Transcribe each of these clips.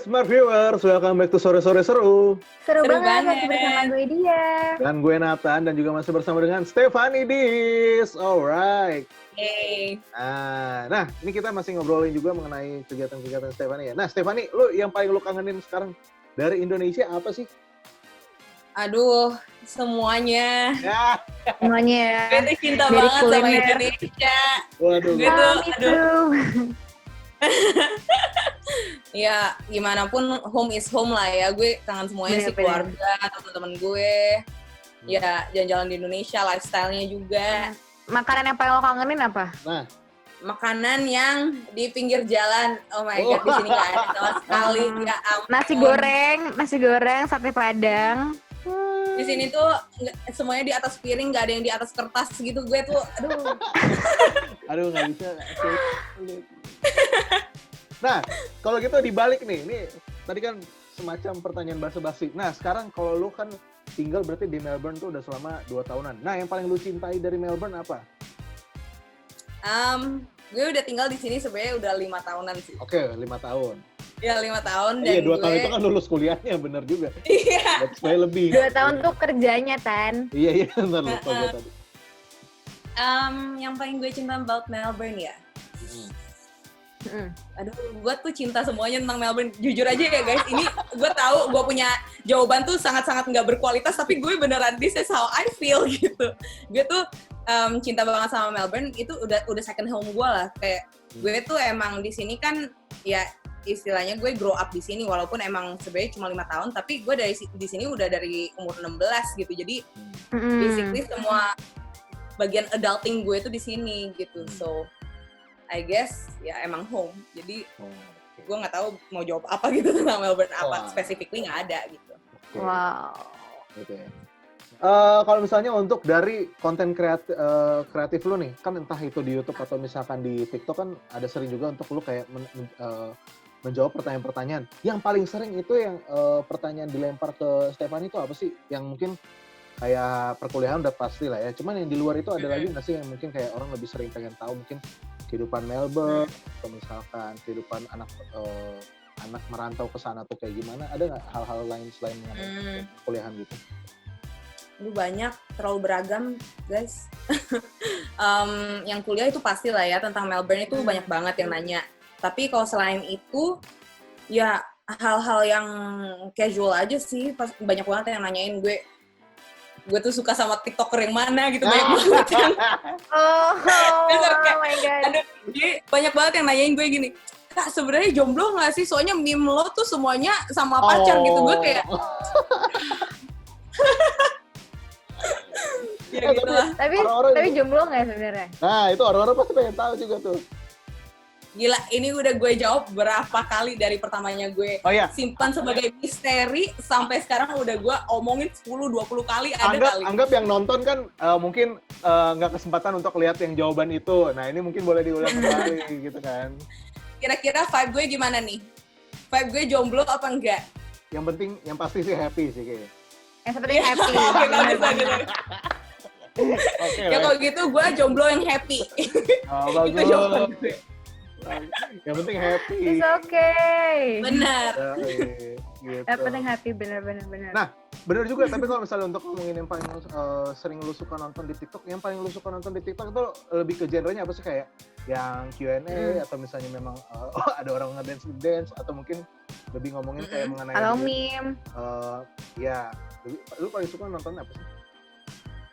Smart Viewers, welcome back to Sore-Sore Seru. Seru banget, masih bersama gue dia. Dan gue Nathan, dan juga masih bersama dengan Stefanidis. Alright. Hey. Nah, ini kita masih ngobrolin juga mengenai kegiatan-kegiatan Stefani ya. Nah, Stefani, lu yang paling lu kangenin sekarang dari Indonesia apa sih? Aduh, semuanya. Ya. Semuanya. Gue tuh cinta Dari banget sama kuliner. Indonesia. Waduh. Gue tuh, Itu. ya gimana pun home is home lah ya. Gue kangen semuanya sih, Bener-bener. keluarga, teman-teman gue. Ya, jalan-jalan di Indonesia, lifestyle-nya juga. Makanan yang paling lo kangenin apa? Nah, Makanan yang di pinggir jalan. Oh my God, di sini nggak ada sama sekali. Ya ampun. Nasi goreng, sate padang. Di sini tuh semuanya di atas piring, nggak ada yang di atas kertas gitu. Gue tuh, aduh. nggak bisa. Nah, kalau gitu dibalik nih, ini tadi kan semacam pertanyaan basa-basi. Nah, sekarang kalau lu kan tinggal berarti di Melbourne tuh udah selama 2 tahunan. Nah, yang paling lu cintai dari Melbourne apa? Gue udah tinggal di sini sebenarnya udah 5 tahunan sih. Oke, 5 tahun. Ya 5 tahun dan Iya, 2 tahun gue- itu kan lulus kuliahnya, bener juga. Iya. That's why lebih. 2 tahun tuh kerjanya, Tan. Iya, bener lupa gue tadi. Yang paling gue cinta about Melbourne ya. Aduh, gue tuh cinta semuanya tentang Melbourne. Jujur aja ya guys, ini gue tahu gue punya jawaban tuh sangat-sangat nggak berkualitas, tapi gue beneran this is how I feel gitu. Gue tuh cinta banget sama Melbourne. Itu udah second home gue lah. Kayak gue tuh emang di sini kan ya istilahnya gue grow up di sini walaupun emang sebenarnya cuma 5 tahun, tapi gue di sini udah dari umur 16 gitu. Jadi basically semua bagian adulting gue tuh di sini gitu. So I guess ya emang home. Jadi gue nggak tahu mau jawab apa gitu tentang Melbourne, apa specifically nggak ada gitu. Oke. Wow. Oke. Kalau misalnya untuk dari konten kreatif lu nih, kan entah itu di YouTube atau misalkan di TikTok kan ada sering juga untuk lu kayak menjawab pertanyaan-pertanyaan. Yang paling sering itu yang pertanyaan dilempar ke Stefani itu apa sih? Yang mungkin kayak perkuliahan udah pasti lah ya. Cuman yang di luar itu ada lagi nggak sih yang mungkin kayak orang lebih sering pengen tahu mungkin kehidupan Melbourne atau misalkan kehidupan anak merantau ke sana tuh kayak gimana? Ada nggak hal-hal lain selain mengenai perkuliahan gitu? Lu banyak, terlalu beragam guys. Yang kuliah itu pasti lah ya, tentang Melbourne itu banyak banget yang nanya. Tapi kalau selain itu ya hal-hal yang casual aja sih, banyak banget yang nanyain gue tuh suka sama TikToker yang mana gitu, banyak banget yang Oh my God. aduh, jadi banyak banget yang nanyain gue gini, Kak sebenarnya jomblo nggak sih? Soalnya meme lo tuh semuanya sama pacar gitu. Gue kayak ya gitu lah. Tapi jomblo nggak sebenarnya? Nah, itu orang-orang pasti pengen tahu juga tuh. Gila, ini udah gue jawab berapa kali dari pertamanya gue simpan sebagai misteri, sampai sekarang udah gue omongin 10-20 kali ada kali. Anggap yang nonton kan mungkin nggak kesempatan untuk lihat yang jawaban itu. Nah, ini mungkin boleh diulang kembali gitu kan. Kira-kira vibe gue gimana nih? Vibe gue jomblo apa enggak? Yang penting, yang pasti sih happy sih kayaknya. Yang seperti happy. Oke, bagus. Oke, Ya kalau gitu gue jomblo yang happy. bagus. Itu jawaban gue. Yang penting happy. It's okay. Benar. Gitu. Yang penting happy, bener. Nah, bener juga, tapi kalau misalnya untuk ngomongin yang paling sering lu suka nonton di TikTok, yang paling lu suka nonton di TikTok itu lebih ke genrenya apa sih? Kayak yang Q&A atau misalnya memang ada orang ngedance atau mungkin lebih ngomongin kayak mengenai Halo meme. ya, lu paling suka nonton apa sih?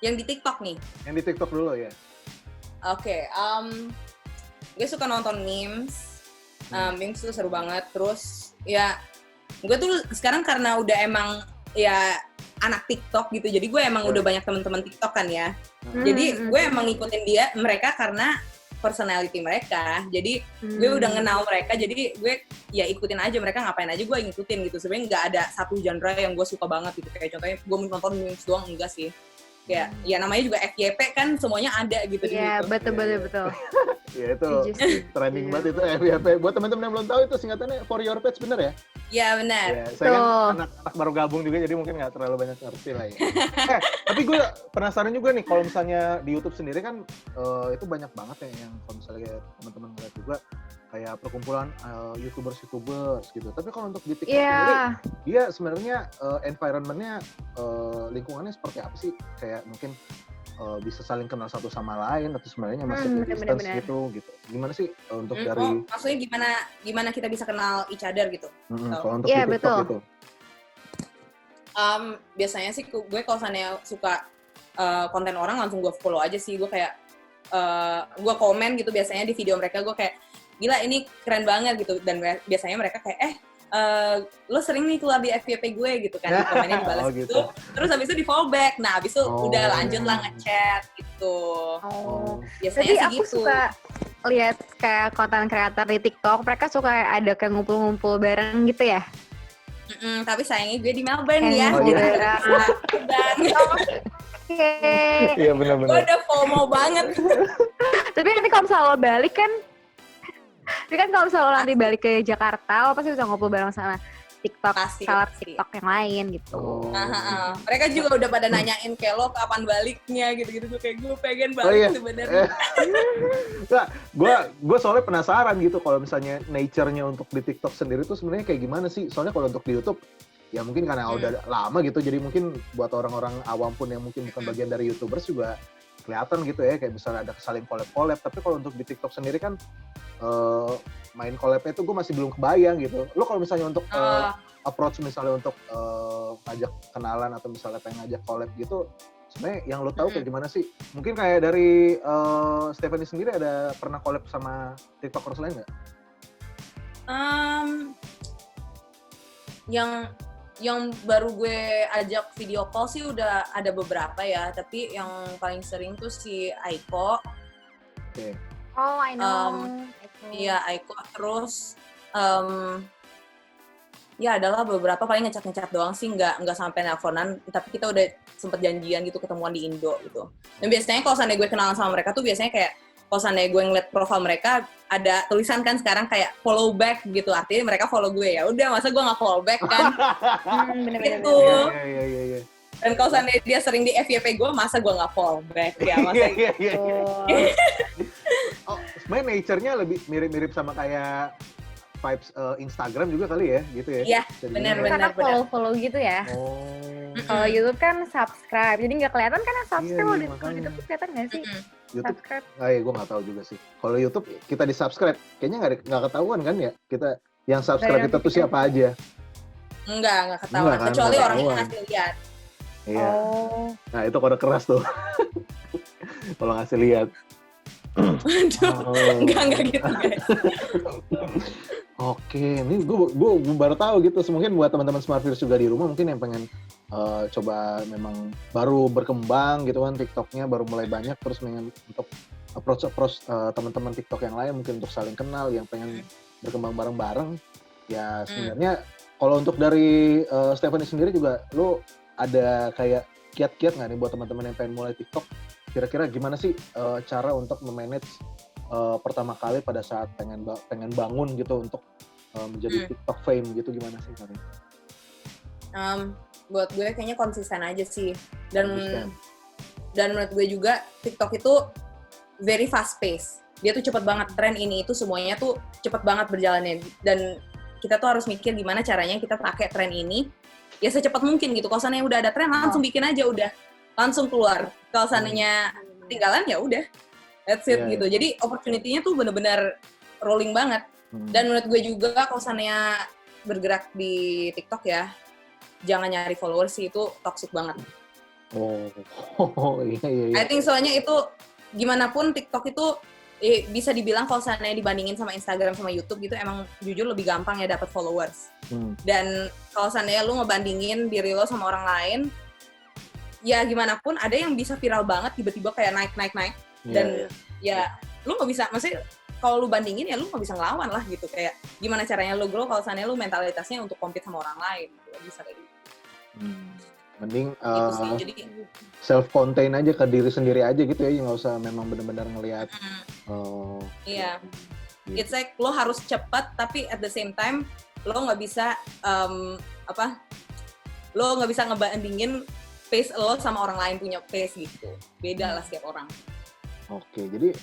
Yang di TikTok nih. Yang di TikTok dulu ya. Oke, gue suka nonton memes. Memes tuh seru banget. Terus ya gue tuh sekarang karena udah emang ya anak TikTok gitu, jadi gue emang udah banyak teman-teman TikTok kan ya. Jadi gue emang ngikutin mereka karena personality mereka. Jadi gue udah kenal mereka, jadi gue ya ikutin aja mereka ngapain aja gue ngikutin gitu. Sebenarnya nggak ada satu genre yang gue suka banget gitu. Kayak contohnya gue nonton memes doang, enggak sih. Kayak ya namanya juga FYP kan, semuanya ada gitu. Iya, betul. Ya itu trending banget itu FYP. Buat teman-teman yang belum tahu itu singkatannya for your page, bener ya? Ya benar. Ya, saya kan Tuh. anak baru gabung juga jadi mungkin nggak terlalu banyak ngerti lah ya. Tapi gue penasaran juga nih kalau misalnya di YouTube sendiri kan itu banyak banget ya yang kalau misalnya teman-teman ngeliat juga kayak perkumpulan YouTubers gitu. Tapi kalau untuk di TikTok sendiri, Iya. dia sebenarnya environment-nya lingkungannya seperti apa sih? Kayak mungkin bisa saling kenal satu sama lain atau sebenarnya masih ada distance Bener-bener. gitu. Gimana sih untuk dari Oh, maksudnya gimana kita bisa kenal each other gitu? kalau untuk Iya, di TikTok betul. gitu? Biasanya sih gue kalau misalnya suka konten orang langsung gue follow aja sih. Gue kayak gue komen gitu biasanya di video mereka, gue kayak gila ini keren banget gitu, dan biasanya mereka kayak lo sering nih keluar di FYP gue gitu kan, komennya dibalas Oh, gitu. gitu. Terus habis itu di follow back, nah habis itu Oh. udah lanjut lah ngechat gitu. Oh. Biasanya Jadi sih aku gitu. suka lihat kayak konten kreator di TikTok, mereka suka ada kayak ngumpul-ngumpul bareng gitu ya. Tapi sayangnya gue di Melbourne Kayak ya. ngumpul iya. bareng. Dan Oke. Iya gue benar-benar. udah FOMO banget. Tapi nanti kalau misalnya lo balik kan, tapi kan kalau misalnya lo nanti balik ke Jakarta, lo pasti bisa ngumpul bareng sama TikTok, Pasti, salah pasti. TikTok yang lain gitu. Oh. Mereka juga udah pada nanyain kayak lo kapan baliknya gitu-gitu. Gue kayak gue pengen balik iya. sebenarnya. Nggak, gue soalnya penasaran gitu kalau misalnya nature-nya untuk di TikTok sendiri tuh sebenarnya kayak gimana sih? Soalnya kalau untuk di YouTube ya mungkin karena udah lama gitu, jadi mungkin buat orang-orang awam pun yang mungkin bukan bagian dari YouTubers juga kelihatan gitu ya, kayak misalnya ada saling collab-collab. Tapi kalau untuk di TikTok sendiri kan main collab-nya tuh gue masih belum kebayang gitu. Lo kalau misalnya untuk approach misalnya untuk ngajak kenalan atau misalnya pengen ngajak collab gitu, sebenarnya yang lo tahu kayak gimana sih? Mungkin kayak dari Stephanie sendiri ada pernah collab sama TikTokers lain nggak? Yang baru gue ajak video call sih udah ada beberapa ya, tapi yang paling sering tuh si Aiko. Oke. Oh, I know. Iya, Aiko. Terus ya adalah beberapa paling ngecat doang sih, nggak sampai nelponan, tapi kita udah sempet janjian gitu ketemuan di Indo gitu. Dan biasanya kalau seandainya gue kenalan sama mereka tuh biasanya kayak kalau seandainya gue ngeliat profil mereka ada tulisan kan sekarang kayak follow back gitu, artinya mereka follow gue, ya udah masa gue nggak follow back kan. Bener-bener. Gitu. Iya. Dan kalau seandainya dia sering di FYP gue, masa gue nggak follow back ya, masa Iya. Oh. Oh, sebenarnya nature-nya lebih mirip-mirip sama kayak vibes Instagram juga kali ya, gitu ya? Iya, Jadi benar, gini ya. Karena follow-follow gitu ya. Oh. Kalau YouTube kan subscribe, jadi nggak kelihatan kan yang subscribe. Iya, Kalau di makanya. YouTube tuh kelihatan nggak sih? YouTube, Subscribe. gue nggak tahu juga sih. Kalau YouTube kita di subscribe, kayaknya nggak ketahuan kan ya? Kita yang subscribe kita tuh siapa aja? Enggak ketahuan, Enggak kan, kecuali nggak orang yang ketahuan. ngasih lihat. Iya. Oh. Nah itu kode keras tuh. Kalau ngasih lihat. Aduh, Oh. enggak gitu guys. Oke, ini gue baru tahu gitu. Mungkin buat teman-teman Smartverse juga di rumah mungkin yang pengen coba memang baru berkembang gitu kan TikToknya baru mulai banyak, terus pengen untuk approach teman-teman TikTok yang lain mungkin untuk saling kenal, yang pengen berkembang bareng-bareng. Ya sebenarnya kalau untuk dari Stephanie sendiri juga, lo ada kayak kiat-kiat nggak nih buat teman-teman yang pengen mulai TikTok? Kira-kira gimana sih cara untuk memanage pertama kali pada saat pengen bangun gitu untuk menjadi TikTok fame gitu, gimana sih Karin? Buat gue kayaknya konsisten aja sih, Konsisten. dan menurut gue juga TikTok itu very fast pace. Dia tuh cepet banget, tren ini itu semuanya tuh cepet banget berjalannya, dan kita tuh harus mikir gimana caranya kita pakai tren ini ya secepat mungkin gitu. Kalau seandainya udah ada tren langsung bikin aja, udah langsung keluar. Kalau seandainya ketinggalan ya udah that's it gitu. Jadi opportunity-nya tuh bener-bener rolling banget. Dan menurut gue juga kalau seandainya bergerak di TikTok ya, jangan nyari followers sih, itu toxic banget. Iya. I think soalnya itu gimana pun TikTok itu bisa dibilang kalau seandainya dibandingin sama Instagram sama YouTube gitu, emang jujur lebih gampang ya dapat followers. Dan kalau seandainya lu ngebandingin diri lo sama orang lain, ya gimana pun ada yang bisa viral banget tiba-tiba kayak naik. Dan ya lu nggak bisa, maksudnya kalau lu bandingin ya lu nggak bisa ngelawan lah gitu. Kayak gimana caranya lu grow kalau seandainya lu mentalitasnya untuk compete sama orang lain gitu, bisa kayak gitu. Mending Gitu sih, jadi self-contain aja ke diri sendiri aja gitu ya, nggak usah memang benar-benar ngelihat. iya. It's like lo harus cepat tapi at the same time lo nggak bisa lo nggak bisa ngebandingin pace lo sama orang lain punya pace gitu. Beda lah setiap orang. Oke, jadi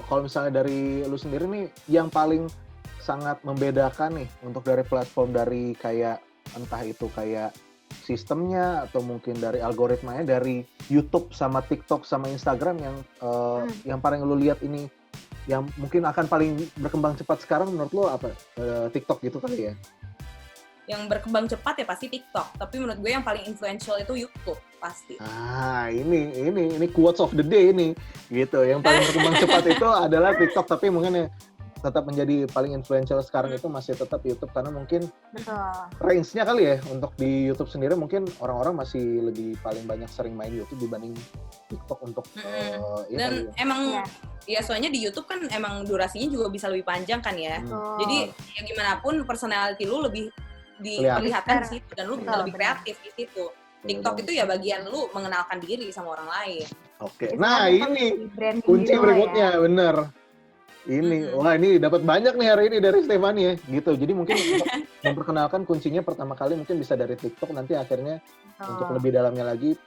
kalau misalnya dari lu sendiri nih, yang paling sangat membedakan nih untuk dari platform dari kayak entah itu kayak sistemnya atau mungkin dari algoritmanya dari YouTube sama TikTok sama Instagram yang paling lu lihat ini yang mungkin akan paling berkembang cepat sekarang menurut lu apa? TikTok gitu kali ya? Yang berkembang cepat ya pasti TikTok, tapi menurut gue yang paling influential itu YouTube pasti. Ini quotes of the day ini gitu. Yang paling berkembang cepat itu adalah TikTok, tapi mungkin ya tetap menjadi paling influential sekarang itu masih tetap YouTube karena mungkin range-nya kali ya untuk di YouTube sendiri mungkin orang-orang masih lebih paling banyak sering main YouTube dibanding TikTok untuk dan emang ya soalnya di YouTube kan emang durasinya juga bisa lebih panjang kan ya. Jadi ya gimana pun personality lu lebih diperlihatkan di situ dan lu bisa lebih kreatif di situ. TikTok itu ya bagian lu mengenalkan diri sama orang lain. Oke. Nah, ini kunci berikutnya, bener. Ini, wah ini dapat banyak nih hari ini dari Stefani ya, gitu. Jadi mungkin untuk memperkenalkan kuncinya pertama kali mungkin bisa dari TikTok, nanti akhirnya untuk lebih dalamnya lagi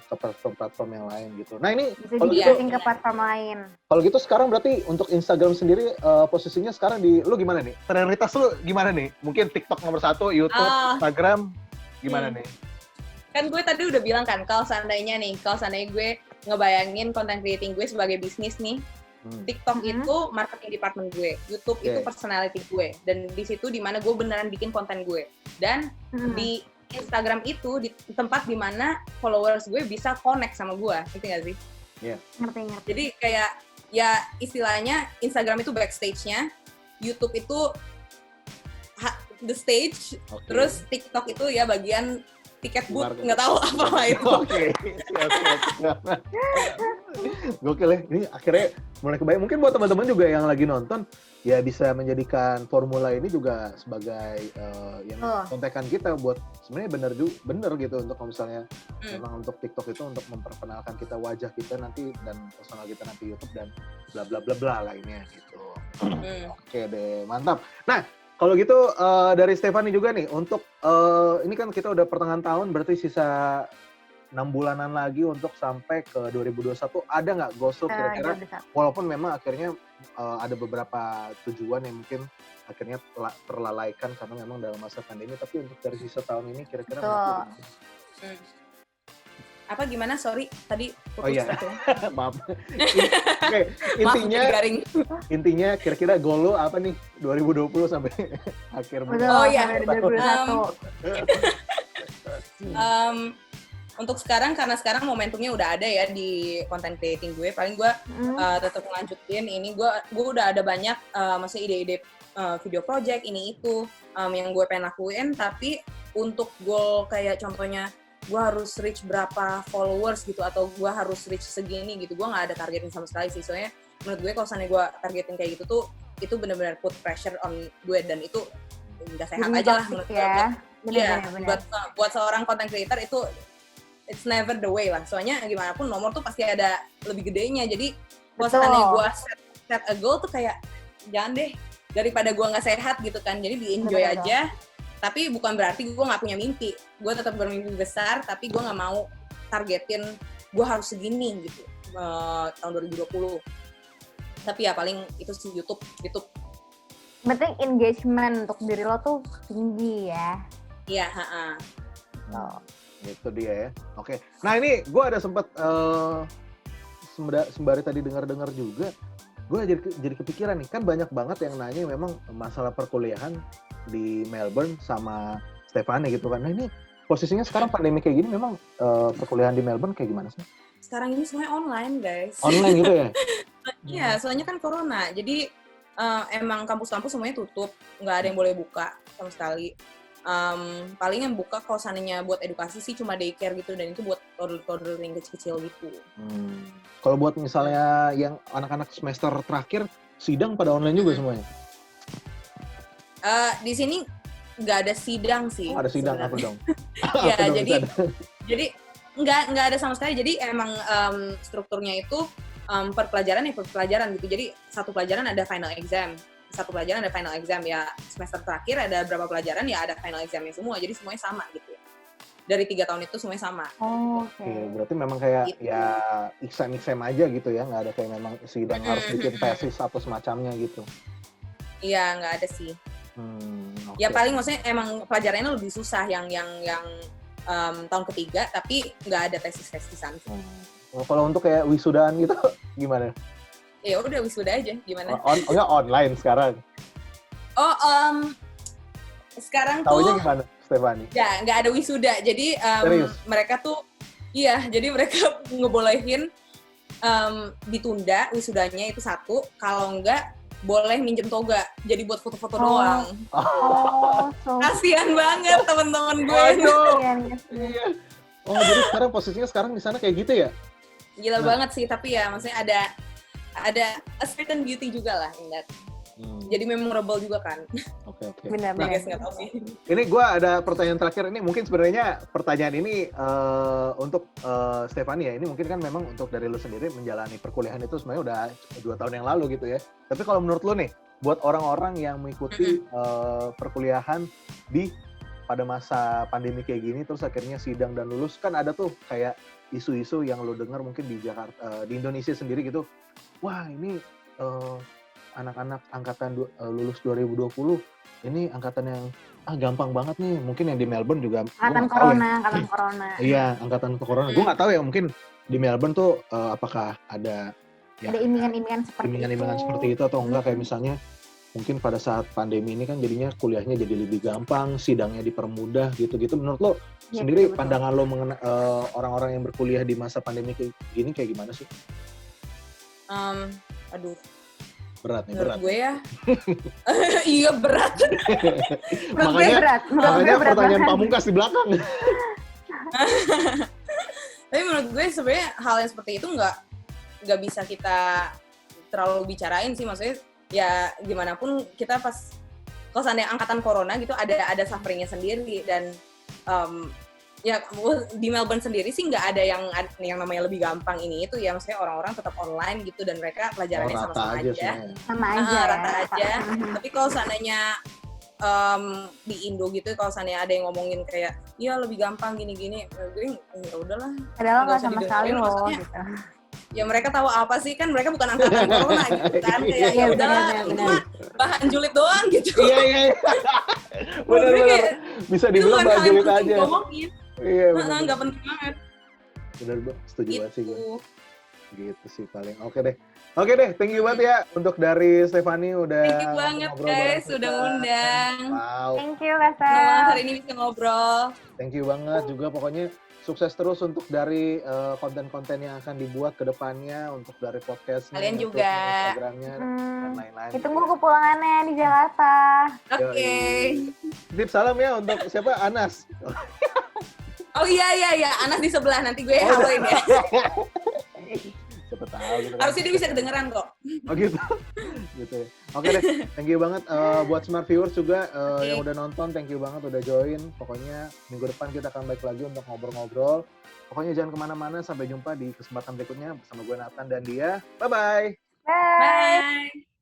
ke platform-platform yang lain gitu. Nah ini kalau gitu ke platform lain. Kalau gitu sekarang berarti untuk Instagram sendiri posisinya sekarang di lu gimana nih? Prioritas lu gimana nih? Mungkin TikTok nomor 1, YouTube, Instagram gimana nih? Kan gue tadi udah bilang kan, kalau seandainya gue ngebayangin content creating gue sebagai bisnis nih, TikTok itu marketing department gue, YouTube itu personality gue, dan di situ dimana gue beneran bikin konten gue, dan di Instagram itu di tempat dimana followers gue bisa connect sama gue, ngerti gak sih? Iya. Ngerti. Jadi kayak ya istilahnya Instagram itu backstage-nya, YouTube itu the stage, terus TikTok itu ya bagian tiket booth, nggak tahu apa lah itu. Oke, siap. Gokil ya, ini akhirnya mulai kebayang. Mungkin buat teman-teman juga yang lagi nonton, ya bisa menjadikan formula ini juga sebagai yang kontekan kita buat sebenarnya bener gitu untuk kalau misalnya memang untuk TikTok itu untuk memperkenalkan kita wajah kita nanti dan personal kita nanti YouTube dan bla bla bla bla lainnya gitu. Oke deh, mantap. Nah, kalau gitu dari Stefani juga nih untuk ini kan kita udah pertengahan tahun berarti sisa 6 bulanan lagi untuk sampai ke 2021, ada nggak goals lu kira-kira walaupun memang akhirnya ada beberapa tujuan yang mungkin akhirnya terlalaikan karena memang dalam masa pandemi, tapi untuk dari sisa tahun ini kira-kira apa gimana? Sorry, tadi putus. Oh iya, maaf. Oke, intinya kira-kira goal lo apa nih 2020 sampai akhir bulan? Oh iya, 2021. Untuk sekarang, karena sekarang momentumnya udah ada ya di content creating gue, paling gue tetap melanjutin ini. Gue udah ada banyak maksudnya ide-ide video project ini itu yang gue pengen lakuin, tapi untuk goal kayak contohnya gue harus reach berapa followers gitu atau gue harus reach segini gitu, gue nggak ada targetin sama sekali sih. Soalnya menurut gue kalau misalnya gue targetin kayak gitu tuh itu benar-benar put pressure on gue dan itu nggak sehat aja lah menurut gue. Ya, buat seorang content creator itu it's never the way lah. Soalnya gimana pun nomor tuh pasti ada lebih gedenya. Jadi kalau misalnya gue set a goal tuh kayak jangan deh, daripada gue nggak sehat gitu kan. Jadi di enjoy aja. Tapi bukan berarti gue nggak punya mimpi. Gue tetap bermimpi besar, tapi gue nggak mau targetin gue harus segini gitu tahun 2020. Tapi ya paling itu sih YouTube. Penting engagement untuk diri lo tuh tinggi ya. Iya, Itu dia ya. Oke. Nah ini gue ada sempat sembari tadi dengar juga, gue jadi kepikiran nih, kan banyak banget yang nanya memang masalah perkuliahan di Melbourne sama Stefani gitu kan. Nah ini posisinya sekarang pandemi kayak gini memang perkuliahan di Melbourne kayak gimana sih? Sekarang ini semuanya online guys. Online gitu ya? Iya, soalnya kan corona. Jadi emang kampus-kampus semuanya tutup, nggak ada yang boleh buka sama sekali. Paling yang buka kalau seandainya buat edukasi sih cuma daycare gitu, dan itu buat toddler yang kecil-kecil gitu. Kalau buat misalnya yang anak-anak semester terakhir, sidang pada online juga semuanya? Di sini nggak ada sidang sih. Ada sidang apa dong? Ya, jadi nggak ada sama sekali. Jadi emang strukturnya itu per pelajaran gitu. Jadi satu pelajaran ada final exam. satu pelajaran ada final exam ya, semester terakhir ada berapa pelajaran ya ada final examnya semua, jadi semuanya sama gitu. Dari 3 tahun itu semuanya sama. Oh, Oke, berarti memang kayak Gitu. ya exam aja gitu ya, nggak ada kayak memang sidang harus bikin tesis atau semacamnya gitu. Iya, nggak ada sih. Oke. Ya paling maksudnya emang pelajarannya lebih susah yang tahun ketiga, tapi nggak ada tesis-tesisan. Oh, kalau untuk kayak wisudaan gitu gimana? Ya udah wisuda aja, gimana? Enggak online sekarang. Oh, sekarang Taunya tuh gimana, Stefani? ya nggak ada wisuda, jadi Serius? mereka tuh, iya, jadi mereka ngebolehin ditunda wisudanya itu satu, kalau nggak boleh minjem toga, jadi buat foto-foto doang. Oh, so Kasian banget teman-teman gue. Waduh. kasihan. Iya. Oh, jadi sekarang posisinya sekarang di sana kayak gitu ya? Gila banget sih, tapi ya maksudnya ada a certain beauty juga lah in that. Jadi memorable juga kan. Oke. Benar-benar. Guys nggak tahu sih. Ini gue ada pertanyaan terakhir. Ini mungkin sebenarnya pertanyaan ini untuk Stefani ya. Ini mungkin kan memang untuk dari lu sendiri menjalani perkuliahan itu sebenarnya udah 2 tahun yang lalu gitu ya. Tapi kalau menurut lu nih, buat orang-orang yang mengikuti perkuliahan pada masa pandemi kayak gini, terus akhirnya sidang dan lulus, kan ada tuh kayak isu-isu yang lu dengar mungkin di Jakarta, di Indonesia sendiri gitu. Wah, ini anak-anak angkatan lulus 2020 ini angkatan yang gampang banget nih. Mungkin yang di Melbourne juga Angkatan corona. Iya, angkatan corona. Gue nggak tahu ya, mungkin di Melbourne tuh apakah ada Ada iming-imingan iming-imingan seperti itu atau enggak, kayak misalnya mungkin pada saat pandemi ini kan jadinya kuliahnya jadi lebih gampang, sidangnya dipermudah gitu-gitu. Menurut lo Iya, sendiri betul-betul. pandangan lo mengenai orang-orang yang berkuliah di masa pandemi kayak gini kayak gimana sih? Aduh, Berat nih, menurut berat. gue ya, iya berat. Menurut gue berat. Menurut gue Makanya berat pertanyaan banget. pamungkas di belakang. Tapi menurut gue sebenarnya hal yang seperti itu nggak bisa kita terlalu bicarain sih, maksudnya ya gimana pun kita pas kalau seandainya angkatan corona gitu ada sufferingnya sendiri, dan ya di Melbourne sendiri sih nggak ada yang namanya lebih gampang ini itu ya, maksudnya orang-orang tetap online gitu dan mereka pelajarannya Rata sama-sama aja. semuanya. Sama aja. Rata aja. Tapi kalau seandainya di Indo gitu, kalau seandainya ada yang ngomongin kayak iya lebih gampang gini-gini, gue ya udahlah. Padahal Nggak nggak usah sama sekali didengerin, loh. maksudnya. Gitu. Ya mereka tahu apa sih, kan mereka bukan angkatan corona gitu kan, kayak Iya, ya udahlah benar, itu benar. mah bahan julid doang gitu. Iya. Menurut gue Benar-benar. kayak, Bisa itu dibilang bukan hal yang bajulit penting aja. ngomongin. Iya, benar. Nggak penting banget Benar, setuju banget sih gue. gitu. Gitu sih paling. Oke deh, thank you banget ya untuk dari Stefani udah Thank you banget ngobrol bareng guys kita. udah ngundang. Wow, Thank you, Senang banget Kasa. hari ini bisa ngobrol. thank you banget juga, pokoknya sukses terus untuk dari konten-konten yang akan dibuat ke depannya, untuk dari podcastnya, Kalian untuk juga. Instagramnya dan lain-lain. Ditunggu kepulangannya di Jakarta. Oke. Titip salam ya untuk siapa? Anas. Oh iya, Anas di sebelah, nanti gue haloin ya. Siapa tahu gitu kan. Harusnya dia bisa kedengeran kok. Oh gitu. Gitu ya. Oke deh, thank you banget buat smart viewers juga yang udah nonton, thank you banget udah join. Pokoknya minggu depan kita akan balik lagi untuk ngobrol-ngobrol. Pokoknya jangan kemana-mana, sampai jumpa di kesempatan berikutnya bersama gue Nathan dan dia. Bye-bye. Bye. Bye.